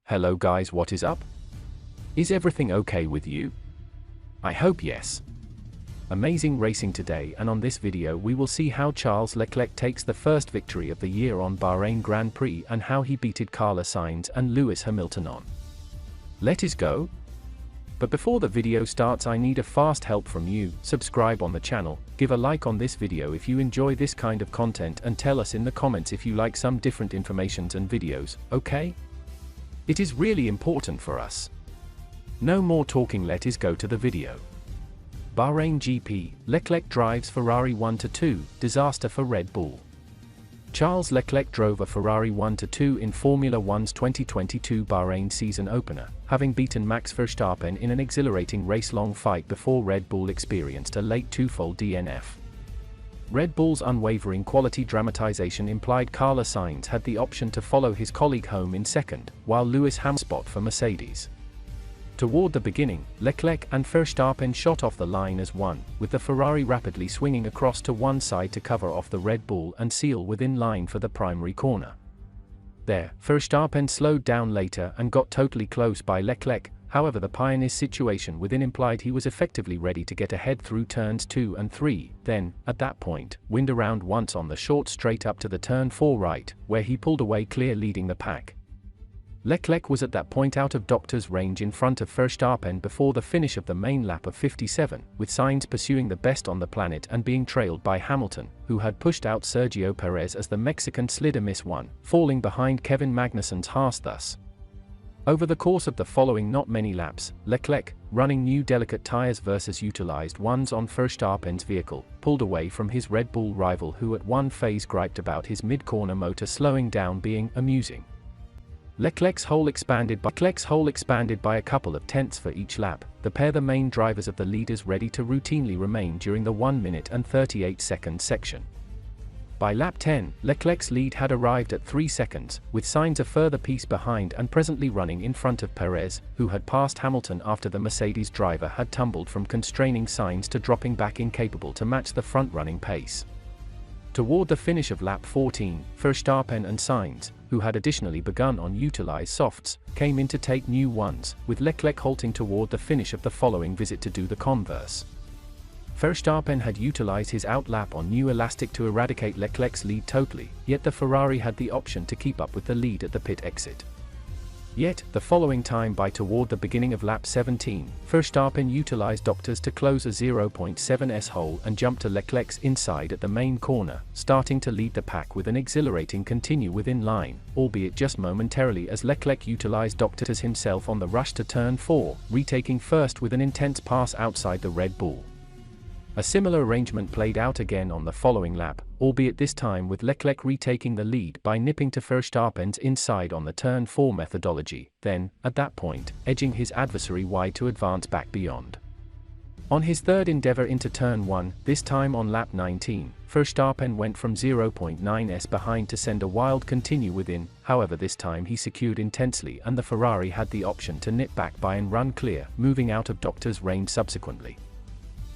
Hello guys, what is up? Is everything okay with you? I hope yes. Amazing racing today, and on this video we will see how Charles Leclerc takes the first victory of the year on Bahrain Grand Prix and how he beated Carlos Sainz and Lewis Hamilton on. Let's go! But before the video starts, I need a fast help from you. Subscribe on the channel, give a like on this video if you enjoy this kind of content, and tell us in the comments if you like some different informations and videos, okay? It is really important for us. No more talking, let's go to the video. Bahrain GP, Leclerc drives Ferrari 1-2, disaster for Red Bull. Charles Leclerc drove a Ferrari 1-2 in Formula One's 2022 Bahrain season opener, having beaten Max Verstappen in an exhilarating race-long fight before Red Bull experienced a late twofold DNF. Red Bull's unwavering quality dramatization implied Carlos Sainz had the option to follow his colleague home in second, while Lewis Hamilton spot for Mercedes. Toward the beginning, Leclerc and Verstappen shot off the line as one, with the Ferrari rapidly swinging across to one side to cover off the Red Bull and seal within line for the primary corner. There, Verstappen slowed down later and got totally close by Leclerc. However, the Pioneer's situation within implied he was effectively ready to get ahead through turns 2 and 3, then, at that point, wind around once on the short straight up to the turn 4 right, where he pulled away clear, leading the pack. Leclerc was at that point out of doctor's range in front of Verstappen before the finish of the main lap of 57, with Sainz pursuing the best on the planet and being trailed by Hamilton, who had pushed out Sergio Perez as the Mexican slid a miss one, falling behind Kevin Magnussen's Haas thus. Over the course of the following not many laps, Leclerc, running new delicate tires versus utilized ones on Verstappen's vehicle, pulled away from his Red Bull rival, who at one phase griped about his mid-corner motor slowing down being amusing. Leclerc's hole expanded by a couple of tenths for each lap, the main drivers of the leaders ready to routinely remain during the 1 minute and 38 second section. By lap 10, Leclerc's lead had arrived at 3 seconds, with Sainz a further piece behind and presently running in front of Perez, who had passed Hamilton after the Mercedes driver had tumbled from constraining Sainz to dropping back, incapable to match the front-running pace. Toward the finish of lap 14, Verstappen and Sainz, who had additionally begun on utilized softs, came in to take new ones, with Leclerc halting toward the finish of the following visit to do the converse. Verstappen had utilized his outlap on new elastic to eradicate Leclerc's lead totally, yet the Ferrari had the option to keep up with the lead at the pit exit. Yet, the following time by toward the beginning of lap 17, Verstappen utilized doctors to close a 0.7s hole and jump to Leclerc's inside at the main corner, starting to lead the pack with an exhilarating continue within line, albeit just momentarily, as Leclerc utilized doctors himself on the rush to turn 4, retaking first with an intense pass outside the Red Bull. A similar arrangement played out again on the following lap, albeit this time with Leclerc retaking the lead by nipping to Verstappen's inside on the turn 4 methodology, then, at that point, edging his adversary wide to advance back beyond. On his third endeavor into turn 1, this time on lap 19, Verstappen went from 0.9s behind to send a wild continue within. However, this time he secured intensely and the Ferrari had the option to nip back by and run clear, moving out of doctor's range subsequently.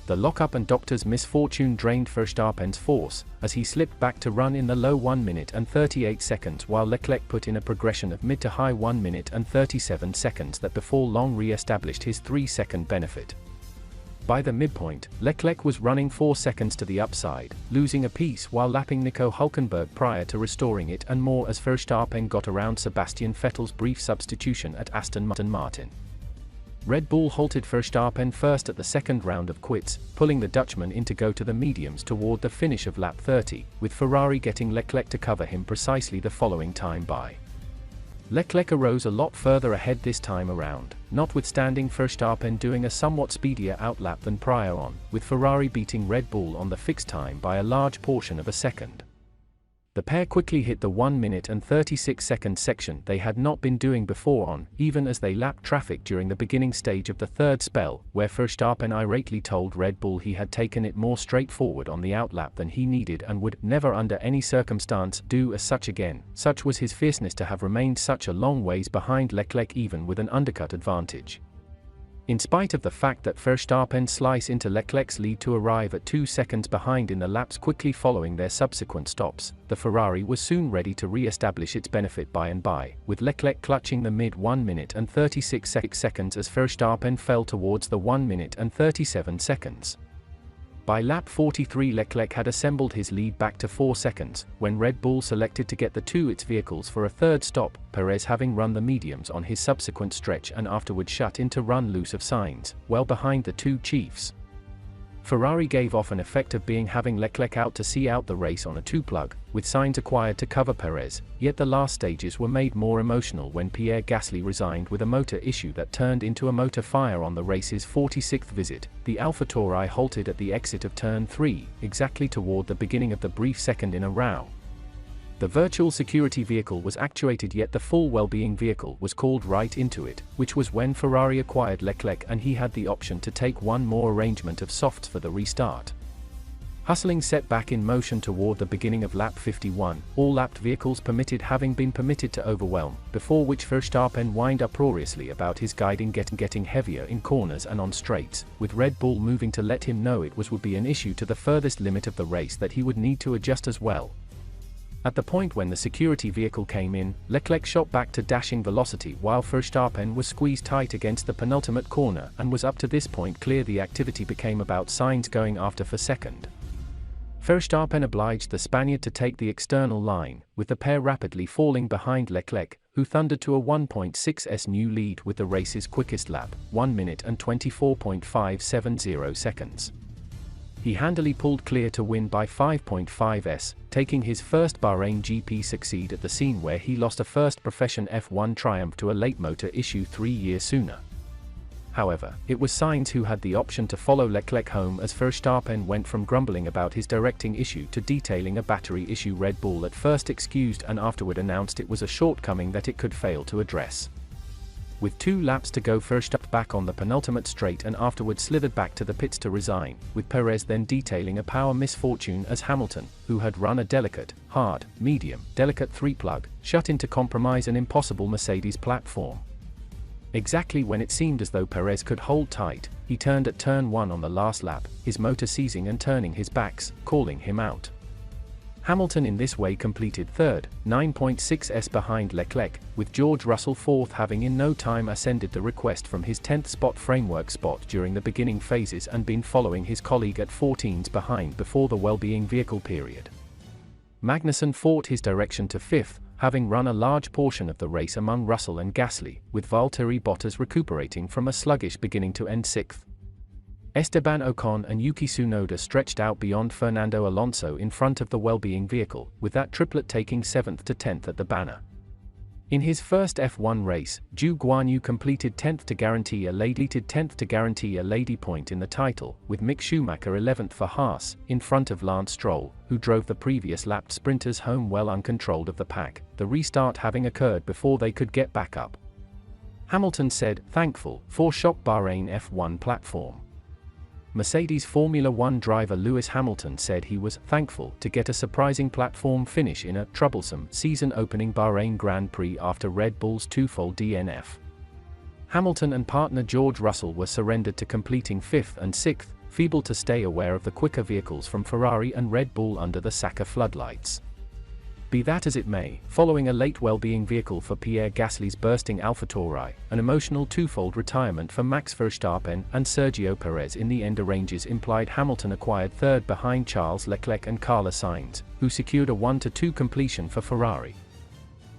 The lockup and doctor's misfortune drained Verstappen's force, as he slipped back to run in the low 1 minute and 38 seconds, while Leclerc put in a progression of mid to high 1 minute and 37 seconds that before long re-established his 3-second benefit. By the midpoint, Leclerc was running 4 seconds to the upside, losing a piece while lapping Nico Hülkenberg prior to restoring it and more as Verstappen got around Sebastian Vettel's brief substitution at Aston Martin. Red Bull halted Verstappen first at the second round of quits, pulling the Dutchman in to go to the mediums toward the finish of lap 30, with Ferrari getting Leclerc to cover him precisely the following time by. Leclerc arose a lot further ahead this time around, notwithstanding Verstappen doing a somewhat speedier outlap than prior on, with Ferrari beating Red Bull on the fixed time by a large portion of a second. The pair quickly hit the 1 minute and 36 second section they had not been doing before on, even as they lapped traffic during the beginning stage of the third spell, where Verstappen irately told Red Bull he had taken it more straightforward on the outlap than he needed and would never under any circumstance do as such again. Such was his fierceness to have remained such a long ways behind Leclerc even with an undercut advantage. In spite of the fact that Verstappen's slice into Leclerc's lead to arrive at 2 seconds behind in the laps quickly following their subsequent stops, the Ferrari was soon ready to re-establish its benefit by and by, with Leclerc clutching the mid 1 minute and 36 seconds as Verstappen fell towards the 1 minute and 37 seconds. By lap 43 Leclerc had assembled his lead back to 4 seconds, when Red Bull selected to get the its vehicles for a third stop, Perez having run the mediums on his subsequent stretch and afterward shut in to run loose of Sainz, well behind the two chiefs. Ferrari gave off an effect of being having Leclerc out to see out the race on a two-plug, with Sainz acquired to cover Perez, yet the last stages were made more emotional when Pierre Gasly resigned with a motor issue that turned into a motor fire on the race's 46th visit. The AlphaTauri halted at the exit of turn 3, exactly toward the beginning of the brief second in a row. The virtual security vehicle was actuated, yet the full well-being vehicle was called right into it, which was when Ferrari acquired Leclerc and he had the option to take one more arrangement of softs for the restart. Hustling set back in motion toward the beginning of lap 51, all lapped vehicles permitted having been permitted to overwhelm, before which Verstappen whined uproariously about his guiding getting heavier in corners and on straights, with Red Bull moving to let him know it would be an issue to the furthest limit of the race that he would need to adjust as well. At the point when the security vehicle came in, Leclerc shot back to dashing velocity while Verstappen was squeezed tight against the penultimate corner and was up to this point clear. The activity became about Sainz going after for second. Verstappen obliged the Spaniard to take the external line, with the pair rapidly falling behind Leclerc, who thundered to a 1.6s new lead with the race's quickest lap, 1 minute and 24.570 seconds. He handily pulled clear to win by 5.5s, taking his first Bahrain GP succeed at the scene where he lost a first profession F1 triumph to a late motor issue 3 years sooner. However, it was Sainz who had the option to follow Leclerc home as Verstappen went from grumbling about his directing issue to detailing a battery issue Red Bull at first excused and afterward announced it was a shortcoming that it could fail to address. With 2 laps to go, Verstappen back on the penultimate straight and afterward slithered back to the pits to resign, with Perez then detailing a power misfortune as Hamilton, who had run a delicate, hard, medium, delicate 3-plug, shut in to compromise an impossible Mercedes platform. Exactly when it seemed as though Perez could hold tight, he turned at turn 1 on the last lap, his motor seizing and turning his backs, calling him out. Hamilton in this way completed third, 9.6s behind Leclerc, with George Russell fourth, having in no time ascended the request from his 10th spot framework spot during the beginning phases and been following his colleague at 14s behind before the well-being vehicle period. Magnussen fought his direction to 5th, having run a large portion of the race among Russell and Gasly, with Valtteri Bottas recuperating from a sluggish beginning to end 6th. Esteban Ocon and Yuki Tsunoda stretched out beyond Fernando Alonso in front of the well-being vehicle, with that triplet taking 7th to 10th at the banner. In his first F1 race, Zhou Guanyu completed 10th to guarantee a lady point in the title, with Mick Schumacher 11th for Haas, in front of Lance Stroll, who drove the previous lapped sprinters home well uncontrolled of the pack, the restart having occurred before they could get back up. Hamilton said, "Thankful for shock Bahrain F1 platform." Mercedes Formula One driver Lewis Hamilton said he was thankful to get a surprising platform finish in a troublesome season-opening Bahrain Grand Prix after Red Bull's twofold DNF. Hamilton and partner George Russell were surrendered to completing 5th and 6th, feeble to stay aware of the quicker vehicles from Ferrari and Red Bull under the Saka floodlights. Be that as it may, following a late well-being vehicle for Pierre Gasly's bursting AlphaTauri, an emotional twofold retirement for Max Verstappen and Sergio Perez in the end arranges implied Hamilton acquired third behind Charles Leclerc and Carlos Sainz, who secured a 1-2 completion for Ferrari.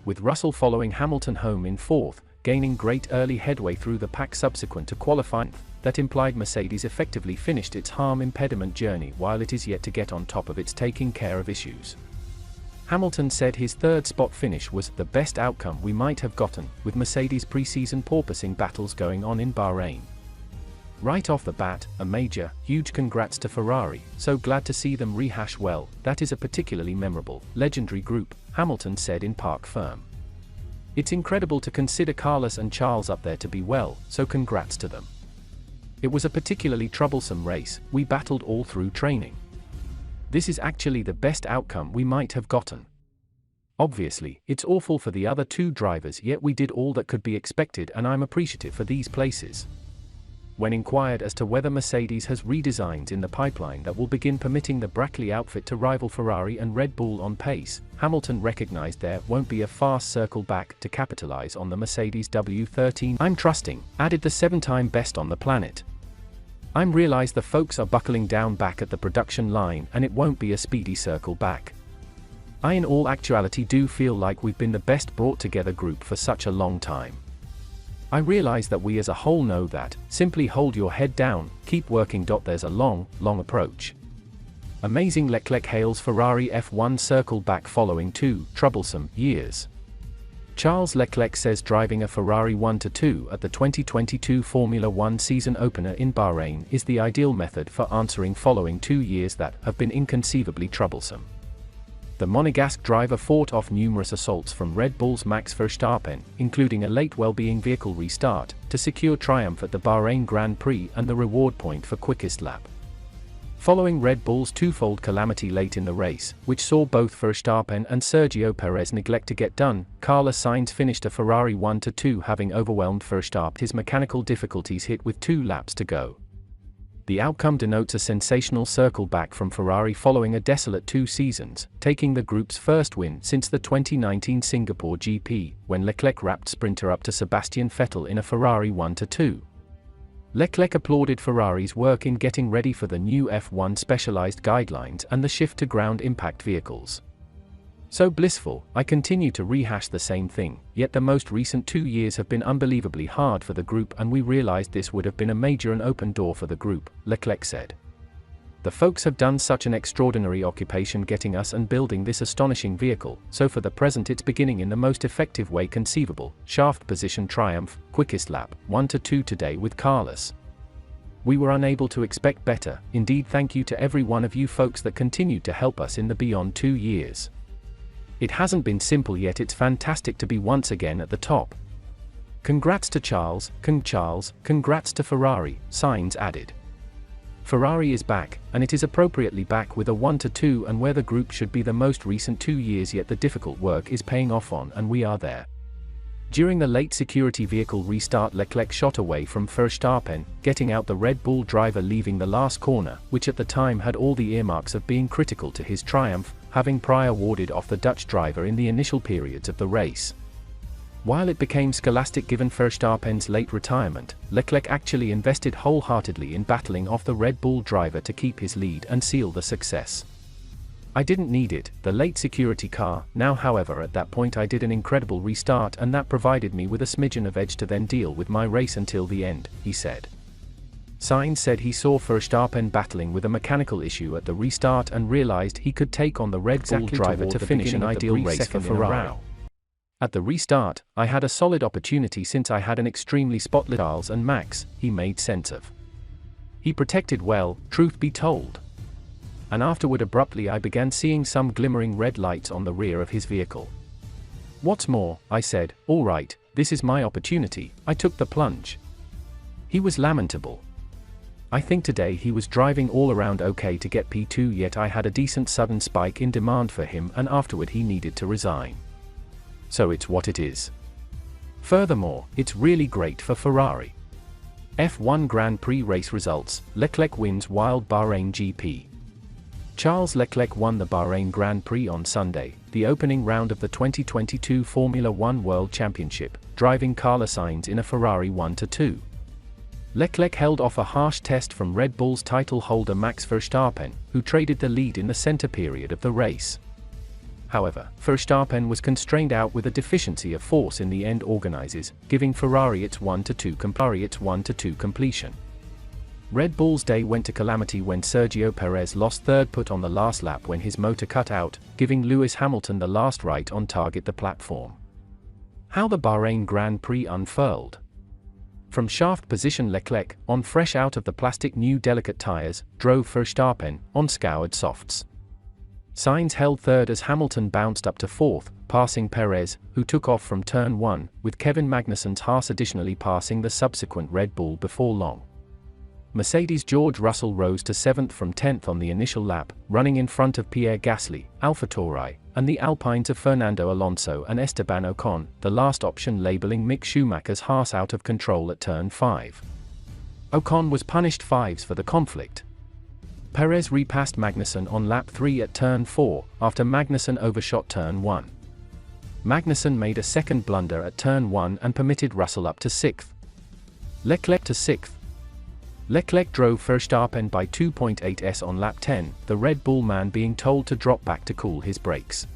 With Russell following Hamilton home in 4th, gaining great early headway through the pack subsequent to qualifying, that implied Mercedes effectively finished its harm impediment journey while it is yet to get on top of its taking care of issues. Hamilton said his third spot finish was the best outcome we might have gotten, with Mercedes pre-season porpoising battles going on in Bahrain. Right off the bat, a major, huge congrats to Ferrari, so glad to see them rehash well, that is a particularly memorable, legendary group, Hamilton said in Parc Ferme. It's incredible to consider Carlos and Charles up there to be well, so congrats to them. It was a particularly troublesome race, we battled all through training. This is actually the best outcome we might have gotten. Obviously, it's awful for the other 2 drivers, yet we did all that could be expected and I'm appreciative for these places. When inquired as to whether Mercedes has redesigns in the pipeline that will begin permitting the Brackley outfit to rival Ferrari and Red Bull on pace, Hamilton recognized there won't be a fast circle back to capitalize on the Mercedes W13 I'm trusting, added the 7-time best on the planet. I'm realize the folks are buckling down back at the production line and it won't be a speedy circle back. I in all actuality do feel like we've been the best brought together group for such a long time. I realize that we as a whole know that, simply hold your head down, keep working. There's a long approach. Amazing. Leclerc hails Ferrari F1 circle back following 2 troublesome years. Charles Leclerc says driving a Ferrari 1-2 at the 2022 Formula 1 season opener in Bahrain is the ideal method for answering following 2 years that have been inconceivably troublesome. The Monegasque driver fought off numerous assaults from Red Bull's Max Verstappen, including a late well-being vehicle restart, to secure triumph at the Bahrain Grand Prix and the reward point for quickest lap. Following Red Bull's twofold calamity late in the race, which saw both Verstappen and Sergio Perez neglect to get done, Carlos Sainz finished a Ferrari 1-2 having overwhelmed Verstappen. His mechanical difficulties hit with 2 laps to go. The outcome denotes a sensational circle back from Ferrari following a desolate 2 seasons, taking the group's first win since the 2019 Singapore GP, when Leclerc wrapped sprinter up to Sebastian Vettel in a Ferrari 1-2. Leclerc applauded Ferrari's work in getting ready for the new F1 specialized guidelines and the shift to ground impact vehicles. So blissful, I continue to rehash the same thing, yet the most recent 2 years have been unbelievably hard for the group and we realized this would have been a major and open door for the group, Leclerc said. The folks have done such an extraordinary occupation getting us and building this astonishing vehicle, so for the present it's beginning in the most effective way conceivable, shaft position triumph, quickest lap, 1-2 today with Carlos. We were unable to expect better, indeed thank you to every one of you folks that continued to help us in the beyond 2 years. It hasn't been simple yet it's fantastic to be once again at the top. Congrats to Charles, congrats to Ferrari, Sainz added. Ferrari is back, and it is appropriately back with a 1-2 and where the group should be the most recent 2 years yet the difficult work is paying off on and we are there. During the late security vehicle restart Leclerc shot away from Verstappen, getting out the Red Bull driver leaving the last corner, which at the time had all the earmarks of being critical to his triumph, having Prix warded off the Dutch driver in the initial periods of the race. While it became scholastic given Verstappen's late retirement, Leclerc actually invested wholeheartedly in battling off the Red Bull driver to keep his lead and seal the success. I didn't need it, the late security car, now however at that point I did an incredible restart and that provided me with a smidgen of edge to then deal with my race until the end, he said. Sainz said he saw Verstappen battling with a mechanical issue at the restart and realized he could take on the Red Bull driver to finish an ideal race for Ferrari. At the restart, I had a solid opportunity since I had an extremely spotless Charles and Max, he made sense of. He protected well, truth be told. And afterward abruptly I began seeing some glimmering red lights on the rear of his vehicle. What's more, I said, all right, this is my opportunity, I took the plunge. He was lamentable. I think today he was driving all around okay to get P2 yet I had a decent sudden spike in demand for him and afterward he needed to resign. So it's what it is. Furthermore, it's really great for Ferrari. F1 Grand Prix race results, Leclerc wins wild Bahrain GP. Charles Leclerc won the Bahrain Grand Prix on Sunday, the opening round of the 2022 Formula 1 World Championship, driving Carlos Sainz in a Ferrari 1-2. Leclerc held off a harsh test from Red Bull's title holder Max Verstappen, who traded the lead in the center period of the race. However, Verstappen was constrained out with a deficiency of force in the end organizers, giving Ferrari its 1-2 completion. Red Bull's day went to calamity when Sergio Perez lost third put on the last lap when his motor cut out, giving Lewis Hamilton the last right on target the platform. How the Bahrain Grand Prix unfurled. From shaft position Leclerc, on fresh out of the plastic new delicate tires, drove Verstappen, on scoured softs. Sainz held third as Hamilton bounced up to fourth, passing Perez, who took off from turn 1, with Kevin Magnussen's Haas additionally passing the subsequent Red Bull before long. Mercedes' George Russell rose to 7th from 10th on the initial lap, running in front of Pierre Gasly, AlphaTauri, and the Alpines of Fernando Alonso and Esteban Ocon, the last option labeling Mick Schumacher's Haas out of control at turn 5. Ocon was punished 5s for the conflict. Perez repassed Magnussen on lap 3 at turn 4, after Magnussen overshot turn 1. Magnussen made a second blunder at turn 1 and permitted Russell up to 6th. Leclerc to 6th. Leclerc drove Verstappen by 2.8s on lap 10, the Red Bull man being told to drop back to cool his brakes.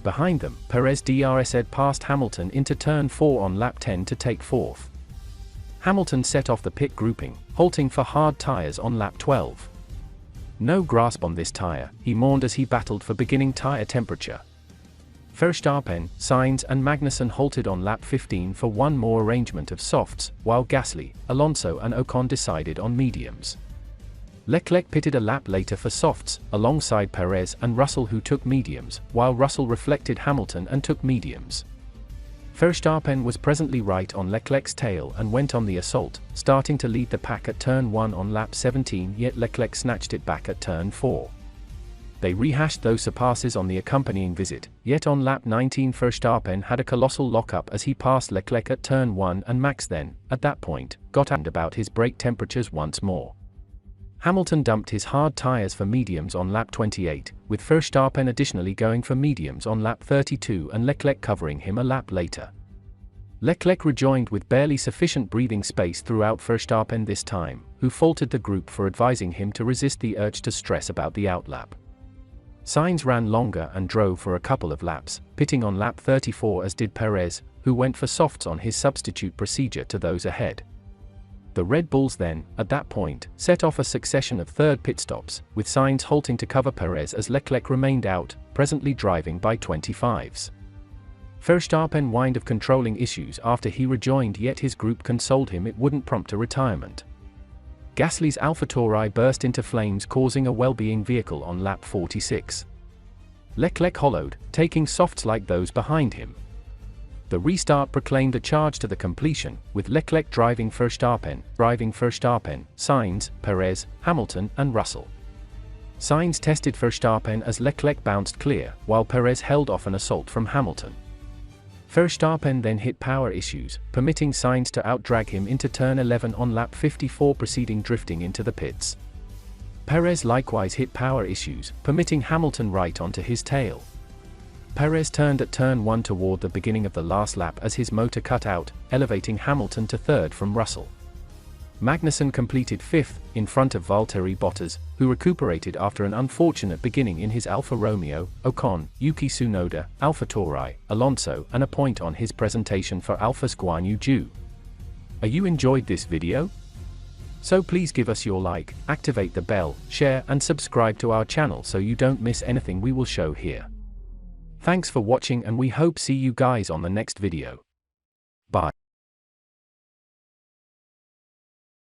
Behind them, Perez DRS'd past Hamilton into turn 4 on lap 10 to take 4th. Hamilton set off the pit grouping, halting for hard tyres on lap 12. No grasp on this tyre, he mourned as he battled for beginning tyre temperature. Verstappen, Sainz and Magnussen halted on lap 15 for one more arrangement of softs, while Gasly, Alonso and Ocon decided on mediums. Leclerc pitted a lap later for softs, alongside Perez and Russell, who took mediums, while Russell reflected Hamilton and took mediums. Verstappen was presently right on Leclerc's tail and went on the assault, starting to lead the pack at turn 1 on lap 17, yet Leclerc snatched it back at turn 4. They rehashed those surpasses on the accompanying visit, yet on lap 19 Verstappen had a colossal lockup as he passed Leclerc at turn 1 and Max then, at that point, got angry about his brake temperatures once more. Hamilton dumped his hard tyres for mediums on lap 28, with Verstappen additionally going for mediums on lap 32 and Leclerc covering him a lap later. Leclerc rejoined with barely sufficient breathing space throughout Verstappen this time, who faulted the group for advising him to resist the urge to stress about the outlap. Sainz ran longer and drove for a couple of laps, pitting on lap 34 as did Perez, who went for softs on his substitute procedure to those ahead. The Red Bulls then, at that point, set off a succession of third pit stops, with Sainz halting to cover Perez as Leclerc remained out, presently driving by 25s. Verstappen whined of controlling issues after he rejoined, yet his group consoled him it wouldn't prompt a retirement. Gasly's AlphaTauri burst into flames, causing a well-being vehicle on lap 46. Leclerc hollowed, taking softs like those behind him. The restart proclaimed a charge to the completion, with Leclerc driving Verstappen, Sainz, Perez, Hamilton and Russell. Sainz tested Verstappen as Leclerc bounced clear, while Perez held off an assault from Hamilton. Verstappen then hit power issues, permitting Sainz to outdrag him into turn 11 on lap 54, proceeding drifting into the pits. Perez likewise hit power issues, permitting Hamilton right onto his tail. Perez turned at turn 1 toward the beginning of the last lap as his motor cut out, elevating Hamilton to third from Russell. Magnussen completed 5th, in front of Valtteri Bottas, who recuperated after an unfortunate beginning in his Alfa Romeo, Ocon, Yuki Tsunoda, AlphaTauri, Alonso and a point on his presentation for Alpha's Guan Yu Zhu. Are you enjoyed this video? So please give us your like, activate the bell, share and subscribe to our channel so you don't miss anything we will show here. Thanks for watching and we hope see you guys on the next video. Bye.